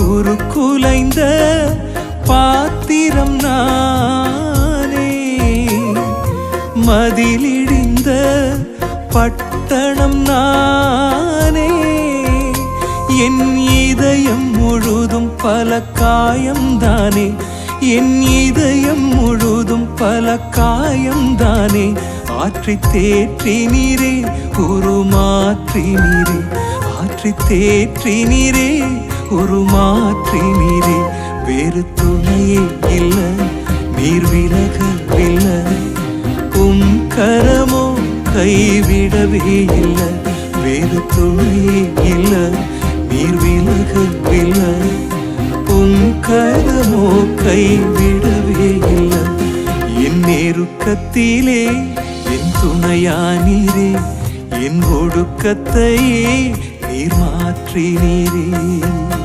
உருக்குலைந்த பாத்திரம் நானே, மதிலிடிந்த பட்டணம் நானே. என் இதயம் முழுதும் பல காயம்தானே, என் இதயம் முழுதும் பல காயம்தானே. ஆற்றி தேற்றி நீரே உருமாற்றி நீரே, ஆற்றி தேற்றி நீரே உருமாற்றி நீரே. வேறு துணையே இல்ல, நீர் விலகவில்லை, உம் கரமோ கைவிடவே இல்லை. வேறு துணையே இல்ல, நீர் விலகவில்லை, உம் கரமோ கைவிடவே இல்லை. என் நெருக்கத்திலே என் துணையானீரே, என் ஒடுக்கத்தையே நீர் மாற்றி நீரே.